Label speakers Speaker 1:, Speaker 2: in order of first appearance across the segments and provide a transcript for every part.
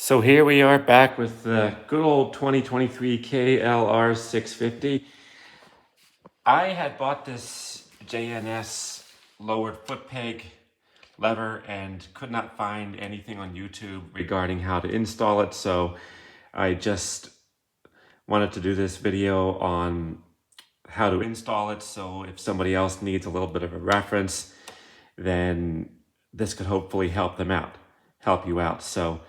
Speaker 1: So here we are back with the good old 2023 KLR 650. I had bought this JNS lowered foot peg lever and could not find anything on YouTube regarding how to install it. So I just wanted to do this video on how to install it. So if somebody else needs a little bit of a reference, then this could hopefully help you out. So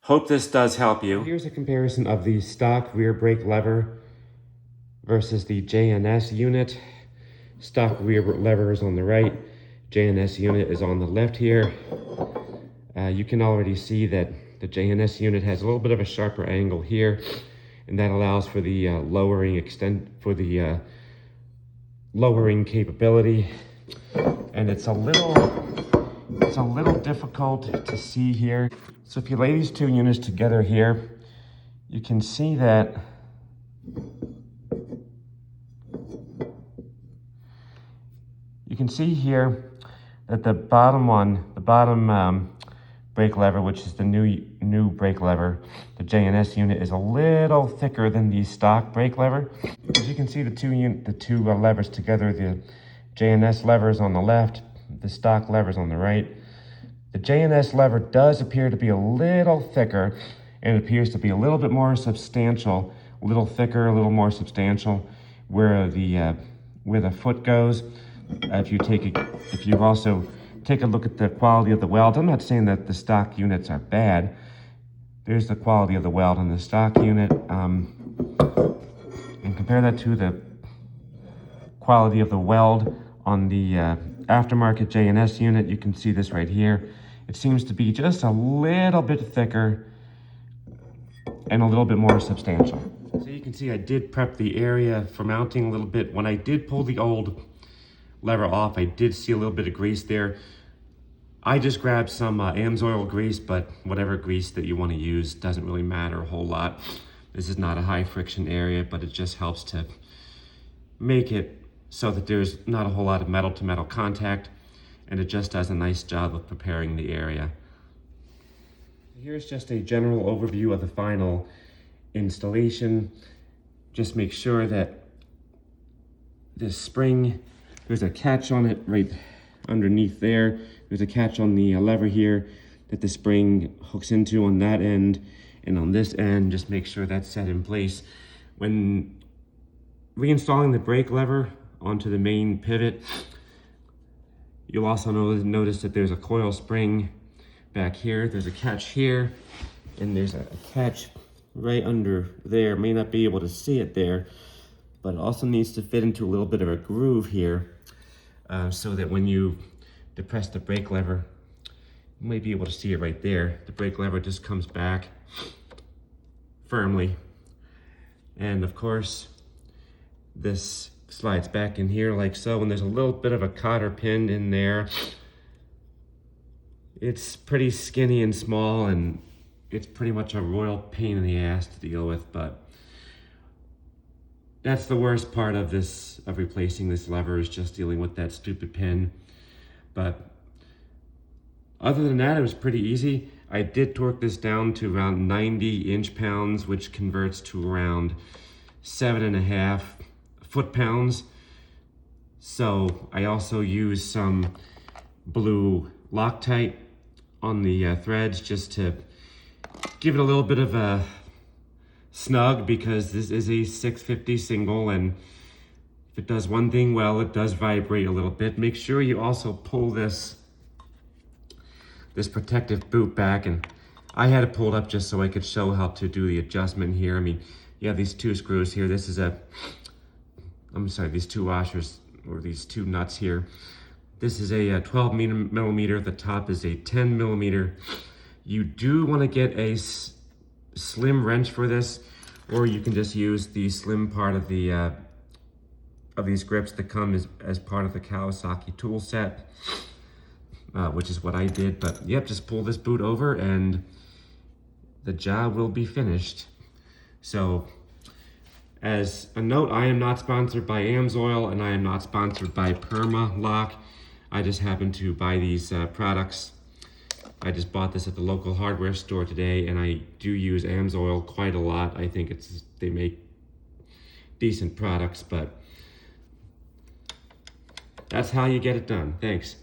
Speaker 1: hope this does help you. Here's a comparison of the stock rear brake lever versus the JNS unit. Stock rear lever is on the right, JNS unit is on the left here. You can already see that the JNS unit has a little bit of a sharper angle here, and that allows for the lowering capability. And it's a little difficult to see here. So if you lay these two units together here, you can see that here that the bottom brake lever, which is the new brake lever, the JNS unit, is a little thicker than the stock brake lever. As you can see, the two levers together, the JNS lever is on the left, the stock lever is on the right. The JNS lever does appear to be a little thicker, and it appears to be a little bit more substantial, a little thicker, a little more substantial where the foot goes. If you also take a look at the quality of the weld, I'm not saying that the stock units are bad. There's the quality of the weld on the stock unit, and compare that to the quality of the weld on the aftermarket JNS unit. You can see this right here. It seems to be just a little bit thicker and a little bit more substantial. So you can see I did prep the area for mounting a little bit. When I did pull the old lever off, I did see a little bit of grease there. I just grabbed some AMSOIL grease, but whatever grease that you want to use doesn't really matter a whole lot. This is not a high friction area, but it just helps to make it so that there's not a whole lot of metal to metal contact, and it just does a nice job of preparing the area. Here's just a general overview of the final installation. Just make sure that this spring, there's a catch on it right underneath there. There's a catch on the lever here that the spring hooks into on that end, and on this end, just make sure that's set in place. When reinstalling the brake lever onto the main pivot, you'll also notice that there's a coil spring back here. There's a catch here, and there's a catch right under there. May not be able to see it there, but it also needs to fit into a little bit of a groove here, so that when you depress the brake lever, you might be able to see it right there. The brake lever just comes back firmly. And of course, this slides back in here like so, and there's a little bit of a cotter pin in there. It's pretty skinny and small, and it's pretty much a royal pain in the ass to deal with, but that's the worst part of replacing this lever, is just dealing with that stupid pin. But other than that, it was pretty easy. I did torque this down to around 90 inch-pounds, which converts to around 7.5 foot-pounds. So I also used some blue Loctite on the threads just to give it a little bit of a snug, because this is a 650 single, and if it does one thing well, it does vibrate a little bit. Make sure you also pull this protective boot back, and I had it pulled up just so I could show how to do the adjustment here. I mean, you have these two screws here. This is these two washers, or these two nuts here. This is a 12 millimeter. The top is a 10 millimeter. You do want to get a slim wrench for this, or you can just use the slim part of the of these grips that come as part of the Kawasaki tool set, which is what I did. But yep, just pull this boot over and the job will be finished. So as a note, I am not sponsored by AMSOIL, and I am not sponsored by Perma Lock. I just happen to buy these products I just bought this at the local hardware store today, and I do use AMSOIL quite a lot. I think they make decent products, but that's how you get it done. Thanks.